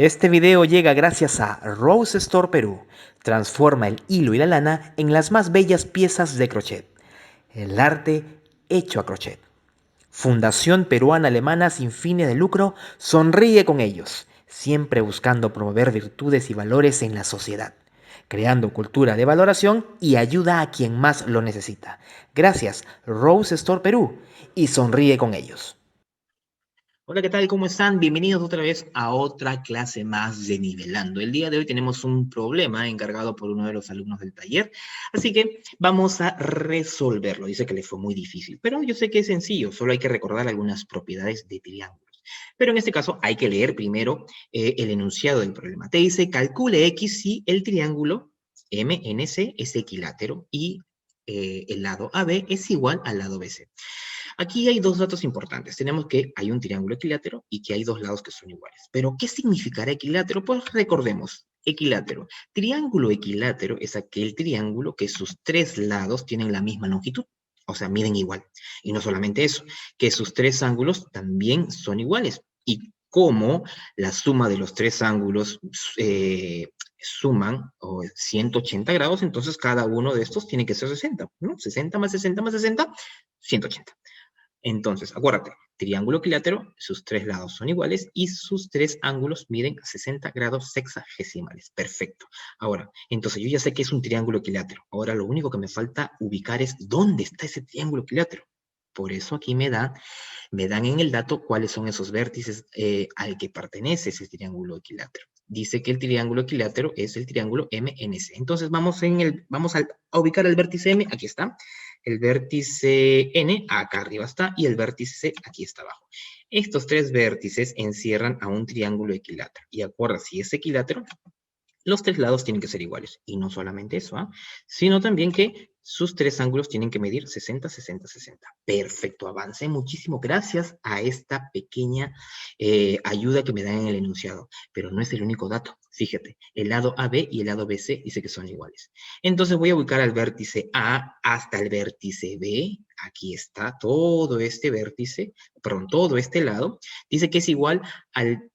Este video llega gracias a Rose Store Perú. Transforma el hilo y la lana en las más bellas piezas de crochet. El arte hecho a crochet. Fundación Peruana Alemana sin fines de lucro sonríe con ellos, siempre buscando promover virtudes y valores en la sociedad, creando cultura de valoración y ayuda a quien más lo necesita. Gracias, Rose Store Perú, y sonríe con ellos. Hola, ¿qué tal? ¿Cómo están? Bienvenidos otra vez a otra clase más de Nivelando. El día de hoy tenemos un problema encargado por uno de los alumnos del taller, así que vamos a resolverlo. Dice que le fue muy difícil, pero yo sé que es sencillo, solo hay que recordar algunas propiedades de triángulos. Pero en este caso hay que leer primero el enunciado del problema. Te dice, calcule X si el triángulo MNC es equilátero y el lado AB es igual al lado BC. Aquí hay dos datos importantes. Tenemos que hay un triángulo equilátero y que hay dos lados que son iguales. Pero, ¿qué significará equilátero? Pues recordemos, equilátero. Triángulo equilátero es aquel triángulo que sus tres lados tienen la misma longitud. O sea, miden igual. Y no solamente eso, que sus tres ángulos también son iguales. Y como la suma de los tres ángulos suman 180 grados, entonces cada uno de estos tiene que ser 60, ¿no? 60 más 60 más 60, 180. Entonces, acuérdate, triángulo equilátero, sus tres lados son iguales y sus tres ángulos miden 60 grados sexagesimales. Perfecto. Ahora, entonces yo ya sé que es un triángulo equilátero. Ahora lo único que me falta ubicar es dónde está ese triángulo equilátero. Por eso aquí me dan en el dato cuáles son esos vértices al que pertenece ese triángulo equilátero. Dice que el triángulo equilátero es el triángulo MNC. Entonces vamos a ubicar el vértice M, aquí está. El vértice N, acá arriba está, y el vértice C, aquí está abajo. Estos tres vértices encierran a un triángulo equilátero. Y acuerda, si es equilátero, los tres lados tienen que ser iguales. Y no solamente eso, sino también que sus tres ángulos tienen que medir 60, 60, 60. Perfecto, avancé muchísimo gracias a esta pequeña ayuda que me dan en el enunciado. Pero no es el único dato. Fíjate, el lado AB y el lado BC dice que son iguales. Entonces voy a ubicar al vértice A hasta el vértice B. Aquí está todo este vértice, perdón, todo este lado. Dice que es igual al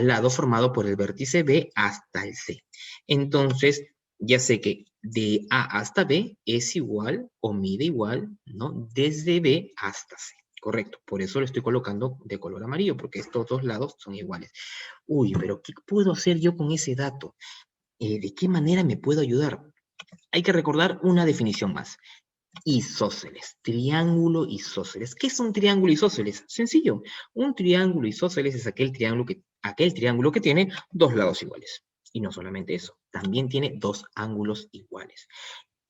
lado formado por el vértice B hasta el C. Entonces, ya sé que de A hasta B es igual o mide igual, ¿no? Desde B hasta C. Correcto, por eso lo estoy colocando de color amarillo, porque estos dos lados son iguales. Uy, pero ¿qué puedo hacer yo con ese dato? ¿De qué manera me puedo ayudar? Hay que recordar una definición más. Isósceles, triángulo isósceles. ¿Qué es un triángulo isósceles? Sencillo, un triángulo isósceles es aquel triángulo que tiene dos lados iguales. Y no solamente eso, también tiene dos ángulos iguales.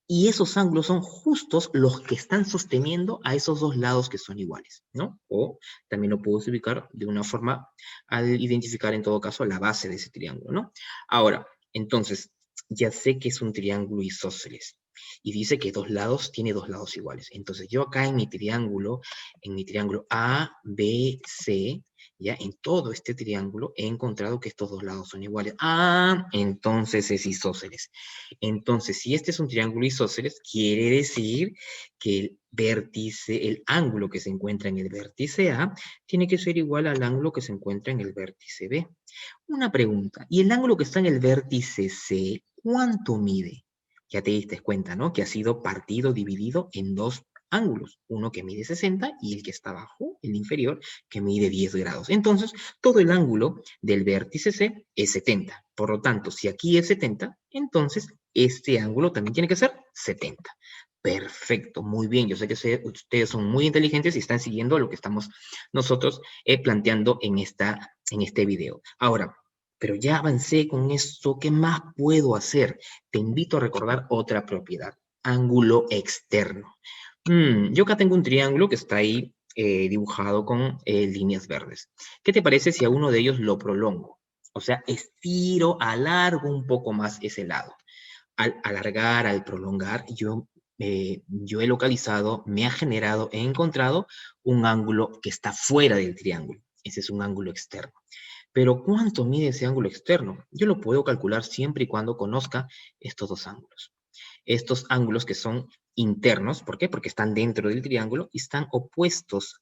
Y esos ángulos son justos los que están sosteniendo a esos dos lados que son iguales, ¿no? O también lo puedo ubicar de una forma al identificar en todo caso la base de ese triángulo, ¿no? Ahora, entonces, ya sé que es un triángulo isósceles y dice que tiene dos lados iguales. Entonces, yo acá en mi triángulo A, B, C, ya en todo este triángulo he encontrado que estos dos lados son iguales. Ah, entonces es isósceles. Entonces, si este es un triángulo isósceles, quiere decir que el vértice, el ángulo que se encuentra en el vértice A, tiene que ser igual al ángulo que se encuentra en el vértice B. Una pregunta, ¿y el ángulo que está en el vértice C, cuánto mide? Ya te diste cuenta, ¿no? Que ha sido partido, dividido en dos ángulos, uno que mide 60 y el que está abajo, el inferior, que mide 10 grados. Entonces, todo el ángulo del vértice C es 70. Por lo tanto, si aquí es 70, entonces este ángulo también tiene que ser 70. Perfecto, muy bien. Yo sé que ustedes son muy inteligentes y están siguiendo lo que estamos nosotros planteando en este video. Ahora, pero ya avancé con esto, ¿qué más puedo hacer? Te invito a recordar otra propiedad, ángulo externo. Yo acá tengo un triángulo que está ahí dibujado con líneas verdes. ¿Qué te parece si a uno de ellos lo prolongo? O sea, estiro, alargo un poco más ese lado. Al alargar, al prolongar, yo he localizado, me ha generado, he encontrado un ángulo que está fuera del triángulo. Ese es un ángulo externo. Pero ¿cuánto mide ese ángulo externo? Yo lo puedo calcular siempre y cuando conozca estos dos ángulos. Estos ángulos que son internos, ¿por qué? Porque están dentro del triángulo y están opuestos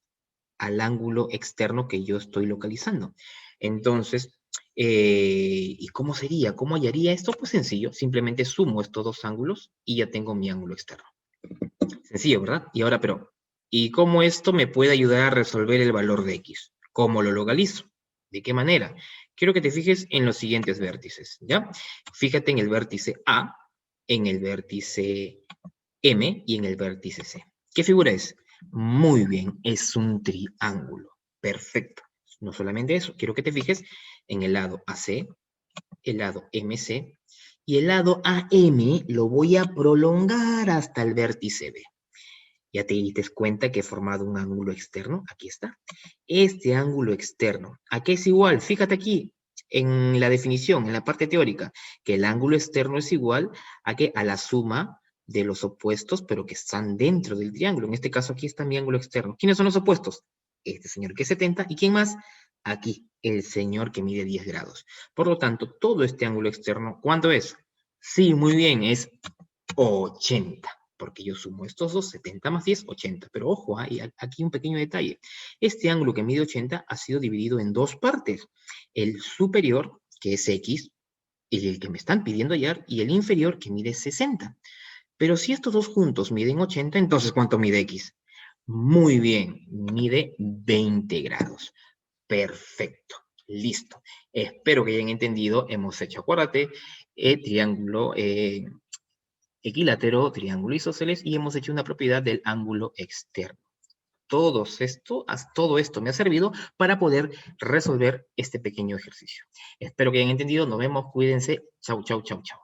al ángulo externo que yo estoy localizando. Entonces, ¿Y cómo sería? ¿Cómo hallaría esto? Pues sencillo, simplemente sumo estos dos ángulos y ya tengo mi ángulo externo. Sencillo, ¿verdad? Y ahora, pero, ¿y cómo esto me puede ayudar a resolver el valor de x? ¿Cómo lo localizo? ¿De qué manera? Quiero que te fijes en los siguientes vértices, ¿ya? Fíjate en el vértice A, en el vértice M y en el vértice C. ¿Qué figura es? Muy bien, es un triángulo. Perfecto. No solamente eso, quiero que te fijes en el lado AC, el lado MC y el lado AM lo voy a prolongar hasta el vértice B. Ya te diste cuenta que he formado un ángulo externo. Aquí está. Este ángulo externo, ¿a qué es igual? Fíjate aquí en la definición, en la parte teórica, que el ángulo externo es igual a que a la suma de los opuestos, pero que están dentro del triángulo. En este caso, aquí está mi ángulo externo. ¿Quiénes son los opuestos? Este señor que es 70. ¿Y quién más? Aquí, el señor que mide 10 grados. Por lo tanto, todo este ángulo externo, ¿cuánto es? Sí, muy bien, es 80, porque yo sumo estos dos, 70 más 10, 80. Pero ojo, hay aquí un pequeño detalle. Este ángulo que mide 80 ha sido dividido en dos partes. El superior, que es X, el que me están pidiendo hallar, y el inferior, que mide 60. Pero si estos dos juntos miden 80, entonces ¿cuánto mide X? Muy bien, mide 20 grados. Perfecto, listo. Espero que hayan entendido. Hemos hecho, acuérdate, triángulo equilátero, triángulo isósceles y hemos hecho una propiedad del ángulo externo. Todo esto me ha servido para poder resolver este pequeño ejercicio. Espero que hayan entendido. Nos vemos. Cuídense. Chau, chau, chau, chau.